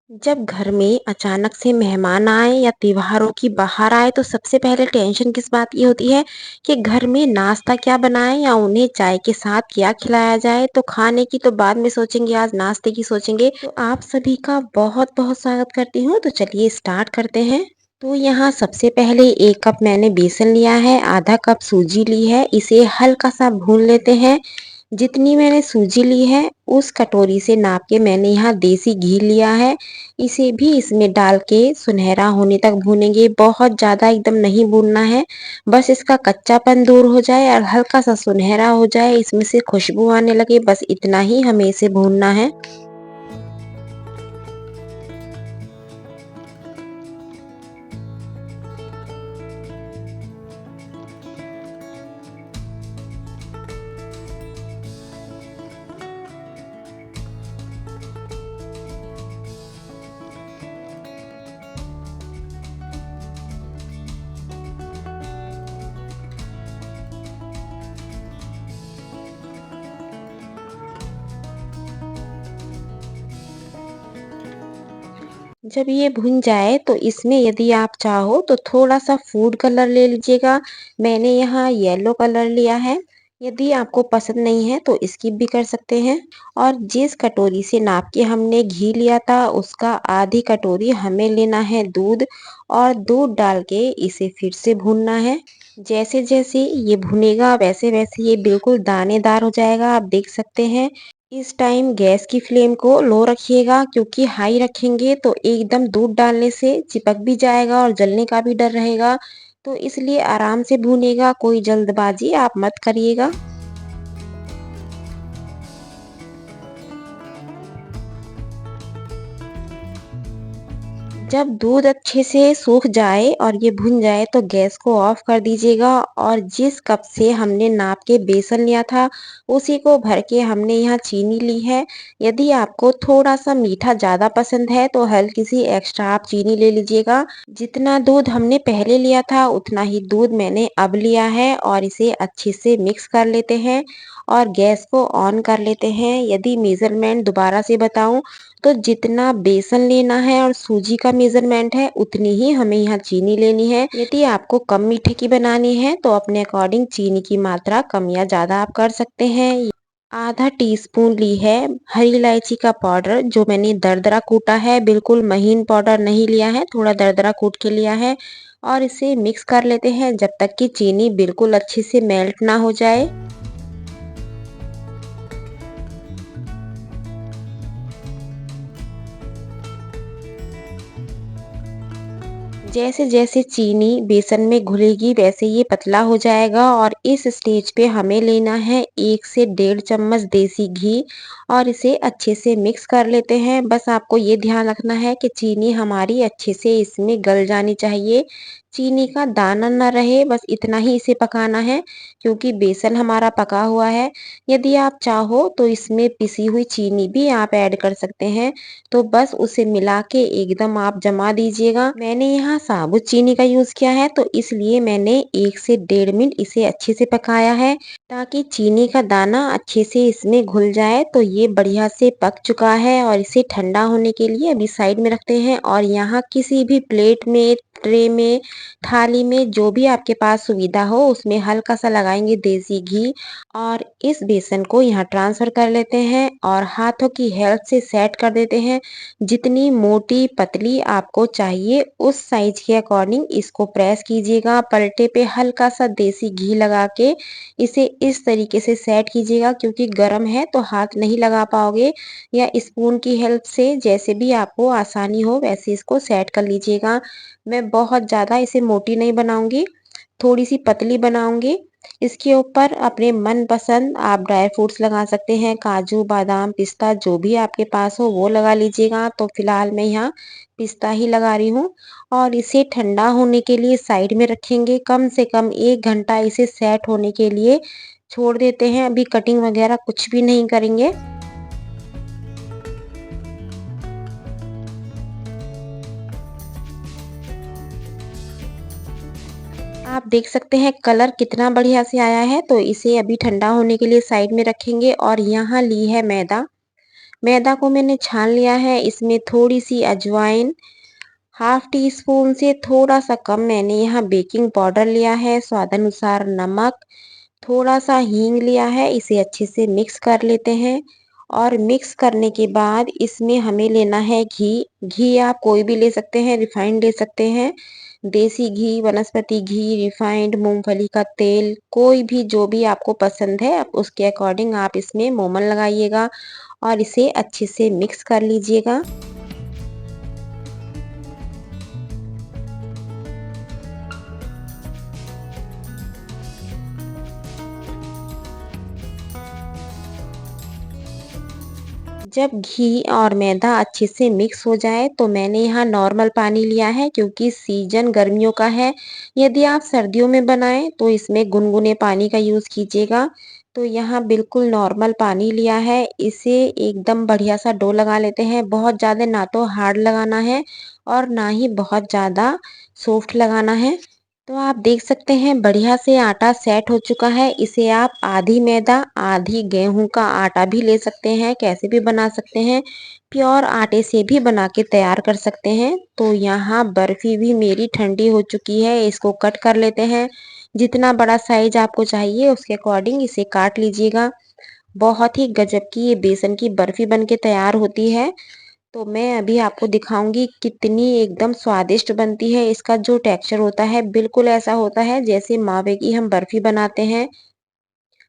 जब घर में अचानक से मेहमान आए या त्योहारों की बाहर आए तो सबसे पहले टेंशन किस बात की होती है कि घर में नाश्ता क्या बनाएं या उन्हें चाय के साथ क्या खिलाया जाए। तो खाने की तो बाद में सोचेंगे, आज नाश्ते की सोचेंगे। तो आप सभी का बहुत बहुत स्वागत करती हूँ। तो चलिए स्टार्ट करते हैं। तो यहाँ सबसे पहले 1 कप मैंने बेसन लिया है, आधा कप सूजी ली है, इसे हल्का सा भून लेते हैं। जितनी मैंने सूजी ली है उस कटोरी से नाप के मैंने यहाँ देसी घी लिया है। इसे भी इसमें डाल के सुनहरा होने तक भूनेंगे, बहुत ज़्यादा एकदम नहीं भूनना है। बस इसका कच्चापन दूर हो जाए और हल्का सा सुनहरा हो जाए, इसमें से खुशबू आने लगे, बस इतना ही हमें इसे भूनना है। जब ये भुन जाए तो इसमें यदि आप चाहो तो थोड़ा सा फूड कलर ले लीजिएगा। मैंने यहाँ येलो कलर लिया है। यदि आपको पसंद नहीं है तो स्किप भी कर सकते हैं। और जिस कटोरी से नाप के हमने घी लिया था उसका आधी कटोरी हमें लेना है दूध, और दूध डाल के इसे फिर से भूनना है। जैसे जैसे ये भुनेगा वैसे वैसे ये बिल्कुल दानेदार हो जाएगा, आप देख सकते हैं। इस टाइम गैस की फ्लेम को लो रखिएगा, क्योंकि हाई रखेंगे तो एकदम दूध डालने से चिपक भी जाएगा और जलने का भी डर रहेगा। तो इसलिए आराम से भूनेगा, कोई जल्दबाजी आप मत करिएगा। जब दूध अच्छे से सूख जाए और ये भुन जाए तो गैस को ऑफ कर दीजिएगा, और जिस कप से हमने नाप के बेसन लिया था उसी को भर के हमने यहाँ चीनी ली है। यदि आपको थोड़ा सा मीठा ज़्यादा पसंद है तो हल्की सी एक्स्ट्रा आप चीनी ले लीजिएगा। जितना दूध हमने पहले लिया था उतना ही दूध मैंने अब लिया है, और इसे अच्छे से मिक्स कर लेते हैं और गैस को ऑन कर लेते हैं। यदि मेजरमेंट दोबारा से बताऊं तो जितना बेसन लेना है और सूजी का मेजरमेंट है उतनी ही हमें यहाँ चीनी लेनी है। यदि आपको कम मीठे की बनानी है तो अपने अकॉर्डिंग चीनी की मात्रा कम या ज़्यादा आप कर सकते हैं। आधा टीस्पून ली है हरी इलायची का पाउडर, जो मैंने दरदरा कूटा है, बिल्कुल महीन पाउडर नहीं लिया है, थोड़ा दरदरा कूट के लिया है। और इसे मिक्स कर लेते हैं जब तक कि चीनी बिल्कुल अच्छे से मेल्ट ना हो जाए। जैसे जैसे चीनी बेसन में घुलेगी वैसे ये पतला हो जाएगा, और इस स्टेज पे हमें लेना है 1 से 1.5 चम्मच देसी घी, और इसे अच्छे से मिक्स कर लेते हैं। बस आपको ये ध्यान रखना है कि चीनी हमारी अच्छे से इसमें गल जानी चाहिए, चीनी का दाना न रहे, बस इतना ही इसे पकाना है, क्योंकि बेसन हमारा पका हुआ है। यदि आप चाहो तो इसमें पिसी हुई चीनी भी आप ऐड कर सकते हैं। तो बस उसे मिला के एकदम आप जमा दीजिएगा। मैंने यहाँ साबुत चीनी का यूज़ किया है, तो इसलिए मैंने 1 से 1.5 मिनट इसे अच्छे से पकाया है, ताकि चीनी का दाना अच्छे से इसमें घुल जाए। तो ये बढ़िया से पक चुका है, और इसे ठंडा होने के लिए अभी साइड में रखते हैं। और यहाँ किसी भी प्लेट में, ट्रे में, थाली में, जो भी आपके पास सुविधा हो उसमें हल्का सा लगाएंगे देसी घी, और इस बेसन को यहाँ ट्रांसफर कर लेते हैं और हाथों की हेल्प से सेट कर देते हैं। जितनी मोटी पतली आपको चाहिए उस साइज के अकॉर्डिंग इसको प्रेस कीजिएगा। पलटे पे हल्का सा देसी घी लगा के इसे इस तरीके से सेट कीजिएगा, क्योंकि गर्म है तो हाथ नहीं लगा पाओगे, या स्पून की हेल्प से जैसे भी आपको आसानी हो वैसे इसको सेट कर लीजिएगा। मैं बहुत ज़्यादा इसे मोटी नहीं बनाऊंगी, थोड़ी सी पतली बनाऊंगी। इसके ऊपर अपने मनपसंद आप ड्राई फ्रूट्स लगा सकते हैं, काजू बादाम पिस्ता जो भी आपके पास हो वो लगा लीजिएगा। तो फिलहाल मैं यहाँ पिस्ता ही लगा रही हूँ, और इसे ठंडा होने के लिए साइड में रखेंगे। कम से कम 1 घंटा इसे सेट होने के लिए छोड़ देते हैं। अभी कटिंग वगैरह कुछ भी नहीं करेंगे। आप देख सकते हैं कलर कितना बढ़िया से आया है। तो इसे अभी ठंडा होने के लिए साइड में रखेंगे। और यहाँ ली है मैदा, मैदा को मैंने छान लिया है, इसमें थोड़ी-सी अजवाइन, हाफ टी स्पून से थोड़ा-सा कम मैंने यहाँ बेकिंग पाउडर लिया है, स्वादानुसार नमक, थोड़ा-सा हींग लिया है, इसे अच्छे से मिक्स कर लेते हैं। और मिक्स करने के बाद इसमें हमें लेना है घी। घी आप कोई भी ले सकते हैं, रिफाइंड ले सकते हैं, देसी घी, वनस्पति घी, रिफाइंड, मूँगफली का तेल, कोई भी जो भी आपको पसंद है आप उसके अकॉर्डिंग आप इसमें मोमन लगाइएगा और इसे अच्छे से मिक्स कर लीजिएगा। जब घी और मैदा अच्छे से मिक्स हो जाए तो मैंने यहाँ नॉर्मल पानी लिया है, क्योंकि सीजन गर्मियों का है। यदि आप सर्दियों में बनाएं तो इसमें गुनगुने पानी का यूज़ कीजिएगा। तो यहाँ बिल्कुल नॉर्मल पानी लिया है, इसे एकदम बढ़िया सा डो लगा लेते हैं। बहुत ज़्यादा ना तो हार्ड लगाना है और ना ही बहुत ज़्यादा सॉफ्ट लगाना है। तो आप देख सकते हैं बढ़िया से आटा सेट हो चुका है। इसे आप आधी मैदा आधी गेहूं का आटा भी ले सकते हैं, कैसे भी बना सकते हैं। प्योर आटे से भी बना के तैयार कर सकते हैं। तो यहाँ बर्फी भी मेरी ठंडी हो चुकी है, इसको कट कर लेते हैं। जितना बड़ा साइज आपको चाहिए उसके अकॉर्डिंग इसे काट लीजिएगा। बहुत ही गजब की ये बेसन की बर्फी बन के तैयार होती है। तो मैं अभी आपको दिखाऊंगी कितनी एकदम स्वादिष्ट बनती है। इसका जो टेक्सचर होता है बिल्कुल ऐसा होता है जैसे मावे की हम बर्फी बनाते हैं।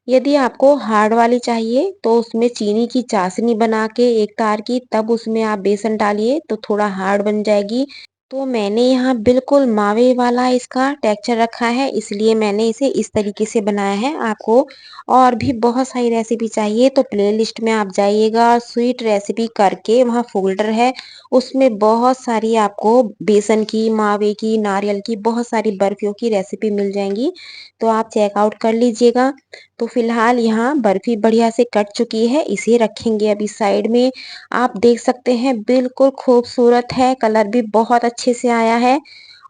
यदि आपको हार्ड वाली चाहिए तो उसमें चीनी की चाशनी बना के एक तार की, तब उसमें आप बेसन डालिए तो थोड़ा हार्ड बन जाएगी। तो मैंने यहाँ बिल्कुल मावे वाला इसका टेक्सचर रखा है, इसलिए मैंने इसे इस तरीके से बनाया है। आपको और भी बहुत सारी रेसिपी चाहिए तो प्लेलिस्ट में आप जाइएगा, स्वीट रेसिपी करके वहाँ फोल्डर है, उसमें बहुत सारी आपको बेसन की, मावे की, नारियल की बहुत सारी बर्फियों की रेसिपी मिल जाएंगी। तो आप चेकआउट कर लीजिएगा। तो फिलहाल यहाँ बर्फी बढ़िया से कट चुकी है, इसे रखेंगे अभी साइड में। आप देख सकते हैं बिल्कुल खूबसूरत है, कलर भी बहुत अच्छे से आया है।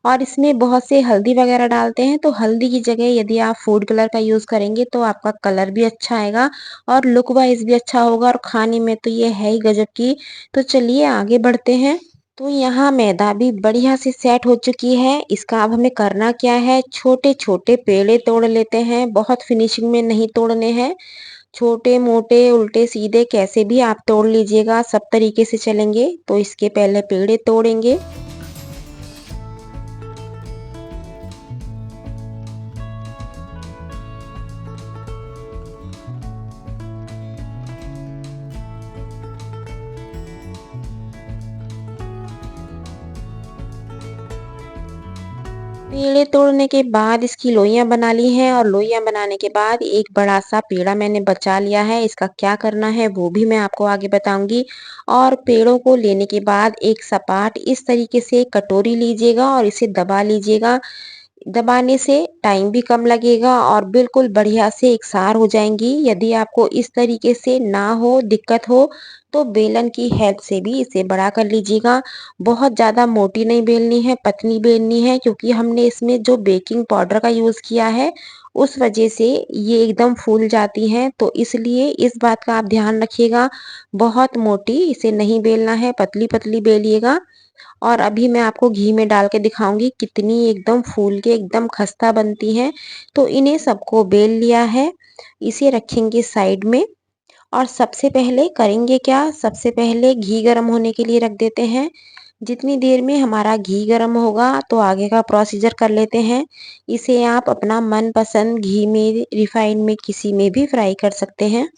और इसमें बहुत से हल्दी वगैरह डालते हैं, तो हल्दी की जगह यदि आप फूड कलर का यूज़ करेंगे तो आपका कलर भी अच्छा आएगा और लुक वाइज भी अच्छा होगा, और खाने में तो ये है ही गजब की। तो चलिए आगे बढ़ते हैं। तो यहाँ मैदा भी बढ़िया से सेट हो चुकी है। इसका अब हमें करना क्या है, छोटे छोटे पेड़े तोड़ लेते हैं, बहुत फिनिशिंग में नहीं तोड़ने हैं। छोटे मोटे उल्टे सीधे कैसे भी आप तोड़ लीजिएगा, सब तरीके से चलेंगे। तो इसके पहले पेड़े तोड़ेंगे। पेड़े तोड़ने के बाद इसकी लोइयां बना ली हैं, और लोइयां बनाने के बाद एक बड़ा सा पेड़ा मैंने बचा लिया है। इसका क्या करना है वो भी मैं आपको आगे बताऊंगी। और पेड़ों को लेने के बाद एक सपाट इस तरीके से कटोरी लीजिएगा और इसे दबा लीजिएगा। दबाने से टाइम भी कम लगेगा और बिल्कुल बढ़िया से एकसार हो जाएंगी। यदि आपको इस तरीके से ना हो, दिक्कत हो, तो बेलन की हेल्प से भी इसे बड़ा कर लीजिएगा। बहुत ज़्यादा मोटी नहीं बेलनी है, पतली बेलनी है, क्योंकि हमने इसमें जो बेकिंग पाउडर का यूज़ किया है उस वजह से ये एकदम फूल जाती हैं। तो इसलिए इस बात का आप ध्यान रखिएगा, बहुत मोटी इसे नहीं बेलना है, पतली पतली बेलिएगा। और अभी मैं आपको घी में डाल के दिखाऊंगी कितनी एकदम फूल के एकदम खस्ता बनती हैं। तो इन्हें सबको बेल लिया है, इसे रखेंगे साइड में। और सबसे पहले करेंगे क्या, सबसे पहले घी गर्म होने के लिए रख देते हैं। जितनी देर में हमारा घी गर्म होगा तो आगे का प्रोसीजर कर लेते हैं। इसे आप अपना मनपसंद घी में, रिफाइन में, किसी में भी फ्राई कर सकते हैं।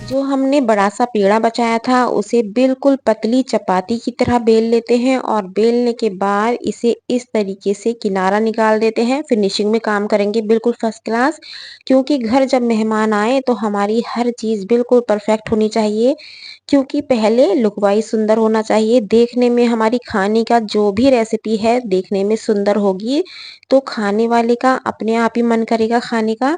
जो हमने बड़ा सा पेड़ा बचाया था उसे बिल्कुल पतली चपाती की तरह बेल लेते हैं, और बेलने के बाद इसे इस तरीके से किनारा निकाल देते हैं। फिनिशिंग में काम करेंगे बिल्कुल फर्स्ट क्लास, क्योंकि घर जब मेहमान आए तो हमारी हर चीज़ बिल्कुल परफेक्ट होनी चाहिए। क्योंकि पहले लुक वाइज सुंदर होना चाहिए, देखने में हमारी खाने का जो भी रेसिपी है देखने में सुंदर होगी तो खाने वाले का अपने आप ही मन करेगा खाने का।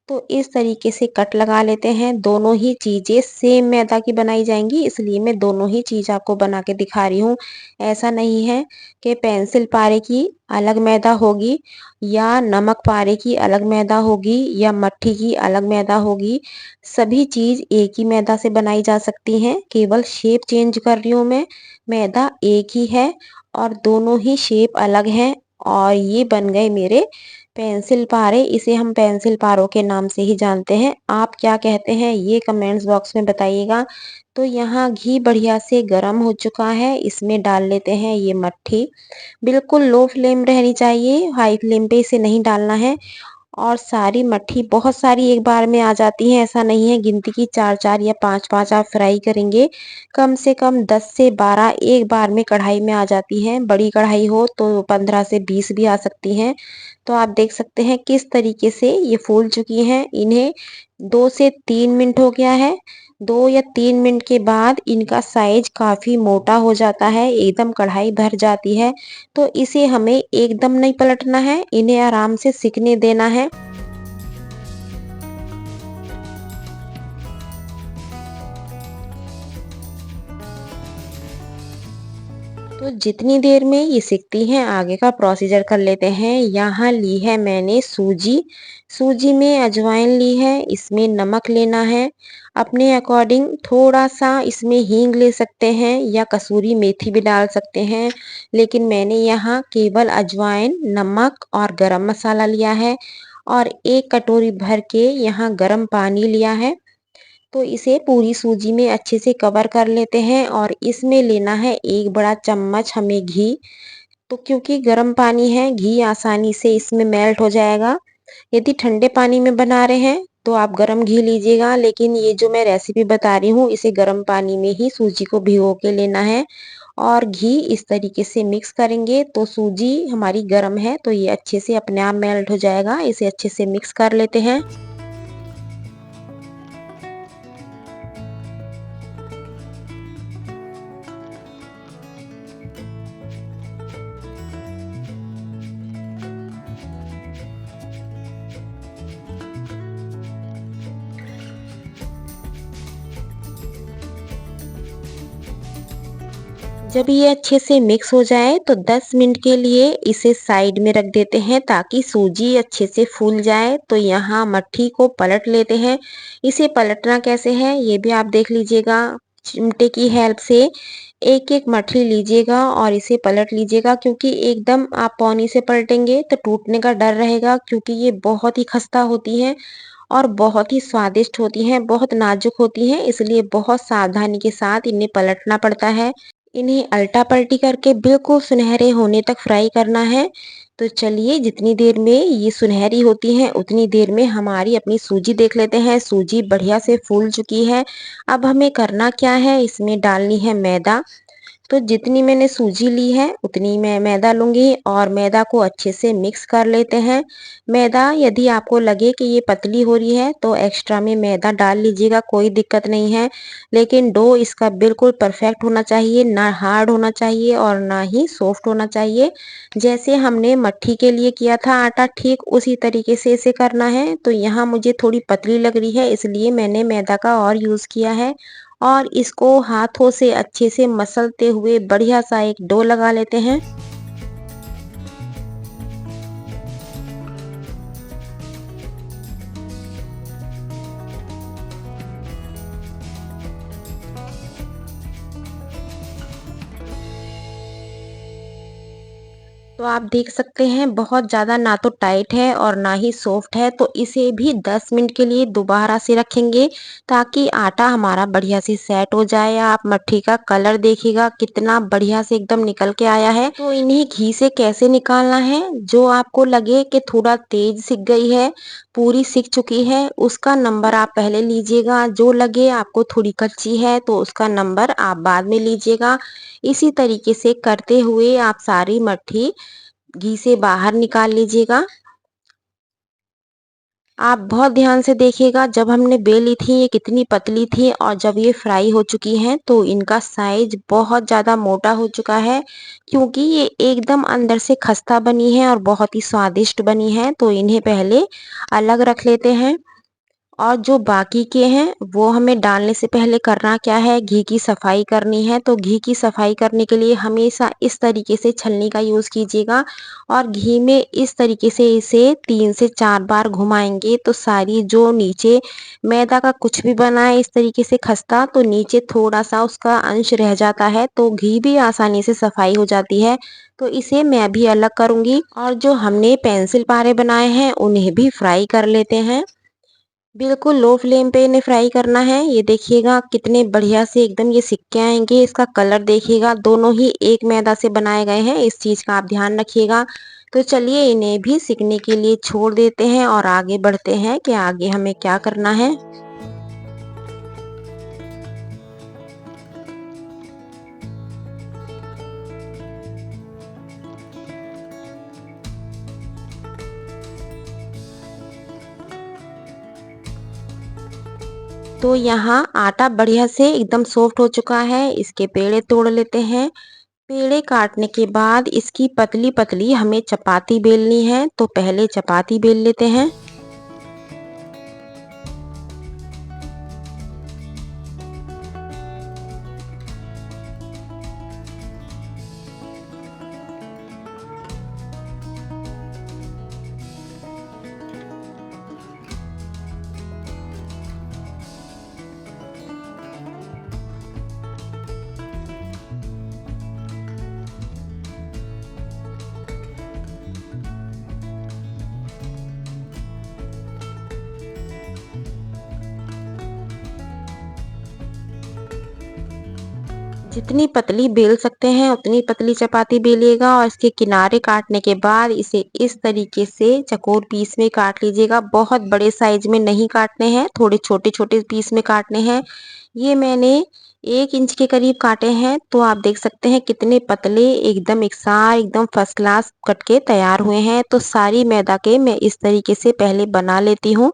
तो इस तरीके से कट लगा लेते हैं। दोनों ही चीज़ें सेम मैदा की बनाई जाएँगी, इसलिए मैं दोनों ही चीज़ आपको बना के दिखा रही हूँ। ऐसा नहीं है कि पेंसिल पारे की अलग मैदा होगी या नमक पारे की अलग मैदा होगी या मट्ठी की अलग मैदा होगी। सभी चीज़ एक ही मैदा से बनाई जा सकती हैं, केवल शेप चेंज कर रही हूँ मैं। मैदा एक ही है और दोनों ही शेप अलग हैं और ये बन गए मेरे पेंसिल पारे। इसे हम पेंसिल पारों के नाम से ही जानते हैं। आप क्या कहते हैं ये कमेंट्स बॉक्स में बताइएगा। तो यहाँ घी बढ़िया से गरम हो चुका है, इसमें डाल लेते हैं ये मट्ठी। बिल्कुल लो फ्लेम रहनी चाहिए, हाई फ्लेम पे इसे नहीं डालना है। और सारी मट्ठी बहुत सारी एक बार में आ जाती हैं, ऐसा नहीं है। गिनती की 4-4 या 5-5 आप फ्राई करेंगे, कम से कम 10 से 12 एक बार में कढ़ाई में आ जाती हैं। बड़ी कढ़ाई हो तो 15 से 20 भी आ सकती हैं। तो आप देख सकते हैं किस तरीके से ये फूल चुकी हैं। इन्हें 2 से 3 मिनट हो गया है। 2 या 3 मिनट के बाद इनका साइज काफ़ी मोटा हो जाता है, एकदम कढ़ाई भर जाती है। तो इसे हमें एकदम नहीं पलटना है, इन्हें आराम से सिकने देना है। तो जितनी देर में ये सिकती हैं आगे का प्रोसीजर कर लेते हैं। यहाँ ली है मैंने सूजी, सूजी में अजवाइन ली है, इसमें नमक लेना है अपने अकॉर्डिंग। थोड़ा-सा इसमें हींग ले सकते हैं या कसूरी मेथी भी डाल सकते हैं, लेकिन मैंने यहाँ केवल अजवाइन, नमक और गरम मसाला लिया है और 1 कटोरी भर के यहाँ गरम पानी लिया है। तो इसे पूरी सूजी में अच्छे से कवर कर लेते हैं और इसमें लेना है 1 बड़ा चम्मच हमें घी। तो क्योंकि गर्म पानी है, घी आसानी से इसमें मेल्ट हो जाएगा। यदि ठंडे पानी में बना रहे हैं तो आप गरम घी लीजिएगा, लेकिन ये जो मैं रेसिपी बता रही हूँ इसे गरम पानी में ही सूजी को भिगो के लेना है। और घी इस तरीके से मिक्स करेंगे तो सूजी हमारी गरम है तो ये अच्छे से अपने आप मेल्ट हो जाएगा। इसे अच्छे से मिक्स कर लेते हैं। जब ये अच्छे से मिक्स हो जाए तो 10 मिनट के लिए इसे साइड में रख देते हैं ताकि सूजी अच्छे से फूल जाए। तो यहाँ मट्ठी को पलट लेते हैं। इसे पलटना कैसे है ये भी आप देख लीजिएगा। चिमटे की हेल्प से एक-एक मट्ठी लीजिएगा और इसे पलट लीजिएगा, क्योंकि एकदम आप पौनी से पलटेंगे तो टूटने का डर रहेगा, क्योंकि ये बहुत ही खस्ता होती हैं और बहुत ही स्वादिष्ट होती हैं, बहुत नाजुक होती हैं, इसलिए बहुत सावधानी के साथ इन्हें पलटना पड़ता है। इन्हें अल्टा-पल्टी करके बिल्कुल सुनहरे होने तक फ्राई करना है। तो चलिए जितनी देर में ये सुनहरी होती हैं उतनी देर में हमारी अपनी सूजी देख लेते हैं। सूजी बढ़िया से फूल चुकी है। अब हमें करना क्या है, इसमें डालनी है मैदा। तो जितनी मैंने सूजी ली है उतनी मैं मैदा लूँगी और मैदा को अच्छे से मिक्स कर लेते हैं। मैदा यदि आपको लगे कि ये पतली हो रही है तो एक्स्ट्रा में मैदा डाल लीजिएगा, कोई दिक्कत नहीं है। लेकिन डो इसका बिल्कुल परफेक्ट होना चाहिए, ना हार्ड होना चाहिए और ना ही सॉफ्ट होना चाहिए। जैसे हमने मट्ठी के लिए किया था आटा, ठीक उसी तरीके से इसे करना है। तो यहाँ मुझे थोड़ी पतली लग रही है, इसलिए मैंने मैदा का और यूज़ किया है। और इसको हाथों से अच्छे से मसलते हुए बढ़िया सा एक डो लगा लेते हैं। तो आप देख सकते हैं बहुत ज़्यादा ना तो टाइट है और ना ही सॉफ्ट है, तो इसे भी 10 मिनट के लिए दोबारा से रखेंगे ताकि आटा हमारा बढ़िया से सेट हो जाए। आप मट्ठी का कलर देखिएगा कितना बढ़िया से एकदम निकल के आया है। तो इन्हें घी से कैसे निकालना है, जो आपको लगे कि थोड़ा तेज सिक गई है, पूरी सिक चुकी है, उसका नंबर आप पहले लीजिएगा। जो लगे आपको थोड़ी कच्ची है तो उसका नंबर आप बाद में लीजिएगा। इसी तरीके से करते हुए आप सारी मट्ठी घी से बाहर निकाल लीजिएगा। आप बहुत ध्यान से देखिएगा, जब हमने बेली थी ये कितनी पतली थी और जब ये फ्राई हो चुकी हैं तो इनका साइज बहुत ज़्यादा मोटा हो चुका है, क्योंकि ये एकदम अंदर से खस्ता बनी है और बहुत ही स्वादिष्ट बनी है। तो इन्हें पहले अलग रख लेते हैं। और जो बाकी के हैं वो हमें डालने से पहले करना क्या है, घी की सफाई करनी है। तो घी की सफाई करने के लिए हमेशा इस तरीके से छलनी का यूज़ कीजिएगा और घी में इस तरीके से इसे 3 से 4 बार घुमाएंगे तो सारी जो नीचे मैदा का कुछ भी बना है इस तरीके से खस्ता, तो नीचे थोड़ा सा उसका अंश रह जाता है तो घी भी आसानी से सफाई हो जाती है। तो इसे मैं भी अलग करूंगी और जो हमने पेंसिल पारे बनाए हैं उन्हें भी फ्राई कर लेते हैं। बिल्कुल लो फ्लेम पे इन्हें फ्राई करना है। ये देखिएगा कितने बढ़िया से एकदम ये सिक के आएंगे। इसका कलर देखिएगा, दोनों ही एक मैदा से बनाए गए हैं, इस चीज़ का आप ध्यान रखिएगा। तो चलिए इन्हें भी सिकने के लिए छोड़ देते हैं और आगे बढ़ते हैं कि आगे हमें क्या करना है। तो यहाँ आटा बढ़िया से एकदम सॉफ्ट हो चुका है, इसके पेड़े तोड़ लेते हैं। पेड़े काटने के बाद इसकी पतली पतली हमें चपाती बेलनी है, तो पहले चपाती बेल लेते हैं। जितनी पतली बेल सकते हैं उतनी पतली चपाती बेलिएगा और इसके किनारे काटने के बाद इसे इस तरीके से चकोर पीस में काट लीजिएगा। बहुत बड़े साइज में नहीं काटने हैं, थोड़े छोटे छोटे पीस में काटने हैं। ये मैंने 1 इंच के करीब काटे हैं, तो आप देख सकते हैं कितने पतले एकदम एकसार एकदम फर्स्ट क्लास कट के तैयार हुए हैं। तो सारी मैदा के मैं इस तरीके से पहले बना लेती हूँ।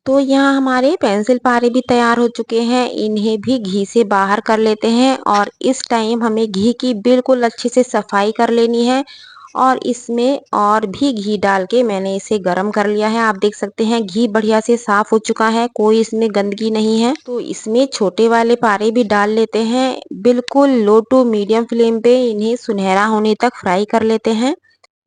तो यहाँ हमारे पेंसिल पारे भी तैयार हो चुके हैं, इन्हें भी घी से बाहर कर लेते हैं और इस टाइम हमें घी की बिल्कुल अच्छे से सफाई कर लेनी है। और इसमें और भी घी डाल के मैंने इसे गरम कर लिया है। आप देख सकते हैं घी बढ़िया से साफ हो चुका है, कोई इसमें गंदगी नहीं है। तो इसमें छोटे वाले पारे भी डाल लेते हैं। बिल्कुल लो टू मीडियम फ्लेम पे इन्हें सुनहरा होने तक फ्राई कर लेते हैं।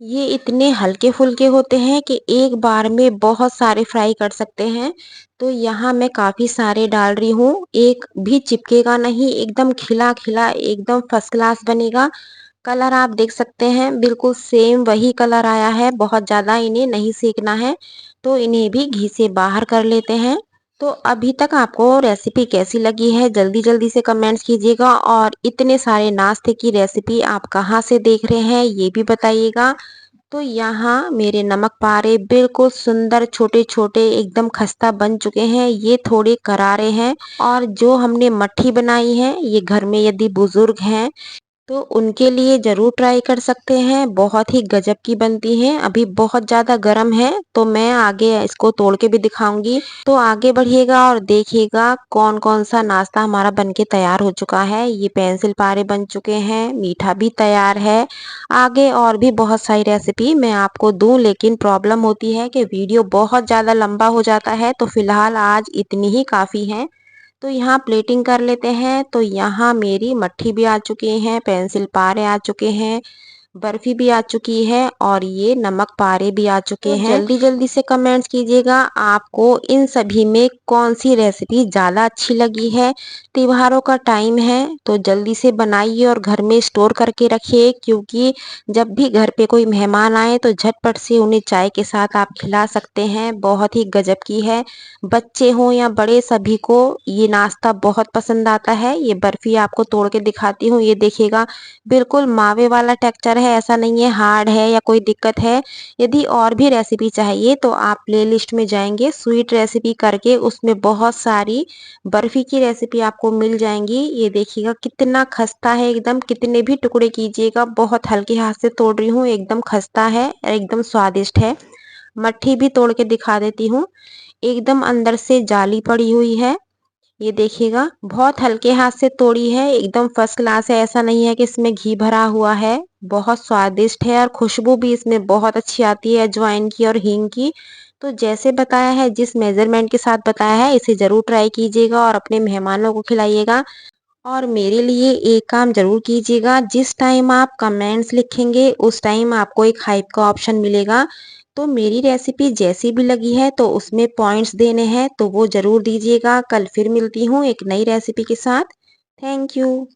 ये इतने हल्के फुल्के होते हैं कि एक बार में बहुत सारे फ्राई कर सकते हैं। तो यहाँ मैं काफ़ी सारे डाल रही हूँ, एक भी चिपकेगा नहीं, एकदम खिला खिला एकदम फर्स्ट क्लास बनेगा। कलर आप देख सकते हैं बिल्कुल सेम वही कलर आया है, बहुत ज़्यादा इन्हें नहीं सेकना है। तो इन्हें भी घी से बाहर कर लेते हैं। तो अभी तक आपको रेसिपी कैसी लगी है जल्दी जल्दी से कमेंट्स कीजिएगा और इतने सारे नाश्ते की रेसिपी आप कहाँ से देख रहे हैं ये भी बताइएगा। तो यहाँ मेरे नमक पारे बिल्कुल सुंदर छोटे छोटे एकदम खस्ता बन चुके हैं, ये थोड़े करारे हैं। और जो हमने मट्ठी बनाई है ये घर में यदि बुजुर्ग हैं तो उनके लिए ज़रूर ट्राई कर सकते हैं, बहुत ही गजब की बनती हैं। अभी बहुत ज़्यादा गर्म है तो मैं आगे इसको तोड़ के भी दिखाऊंगी। तो आगे बढ़िएगा और देखिएगा कौन कौन सा नाश्ता हमारा बनके तैयार हो चुका है। ये पेंसिल पारे बन चुके हैं, मीठा भी तैयार है। आगे और भी बहुत सारी रेसिपी मैं आपको दूं, लेकिन प्रॉब्लम होती है कि वीडियो बहुत ज़्यादा लंबा हो जाता है, तो फिलहाल आज इतनी ही काफ़ी है। तो यहाँ प्लेटिंग कर लेते हैं। तो यहाँ मेरी मट्ठी भी आ चुकी हैं, पेंसिल पारे आ चुके हैं, बर्फी भी आ चुकी है और ये नमक पारे भी आ चुके हैं। जल्दी जल्दी से कमेंट्स कीजिएगा आपको इन सभी में कौन सी रेसिपी ज़्यादा अच्छी लगी है। त्योहारों का टाइम है तो जल्दी से बनाइए और घर में स्टोर करके रखिए, क्योंकि जब भी घर पे कोई मेहमान आए तो झटपट से उन्हें चाय के साथ आप खिला सकते हैं। बहुत ही गजब की है, बच्चे हों या बड़े सभी को ये नाश्ता बहुत पसंद आता है। ये बर्फी आपको तोड़ के दिखाती हूँ, ये देखिएगा बिल्कुल मावे वाला टेक्सचर है। है, ऐसा नहीं है हार्ड है या कोई दिक्कत है। यदि और भी रेसिपी चाहिए तो आप प्लेलिस्ट में जाएँगे, स्वीट रेसिपी करके उसमें बहुत सारी बर्फ़ी की रेसिपी आपको मिल जाएँगी। ये देखिएगा कितना खस्ता है एकदम, कितने भी टुकड़े कीजिएगा, बहुत हल्के हाथ से तोड़ रही हूँ, एकदम खस्ता है, एकदम स्वादिष्ट है। मट्ठी भी तोड़ के दिखा देती हूँ, एकदम अंदर से जाली पड़ी हुई है। ये देखिएगा बहुत हल्के हाथ से तोड़ी है, एकदम फर्स्ट क्लास है, ऐसा नहीं है कि इसमें घी भरा हुआ है। बहुत स्वादिष्ट है और खुशबू भी इसमें बहुत अच्छी आती है अजवाइन की और हींग की। तो जैसे बताया है, जिस मेज़रमेंट के साथ बताया है, इसे ज़रूर ट्राई कीजिएगा और अपने मेहमानों को खिलाइएगा। और मेरे लिए एक काम ज़रूर कीजिएगा, जिस टाइम आप कमेंट्स लिखेंगे उस टाइम आपको एक हाइप का ऑप्शन मिलेगा। तो मेरी रेसिपी जैसी भी लगी है तो उसमें पॉइंट्स देने हैं तो वो ज़रूर दीजिएगा। कल फिर मिलती हूँ एक नई रेसिपी के साथ। Thank you.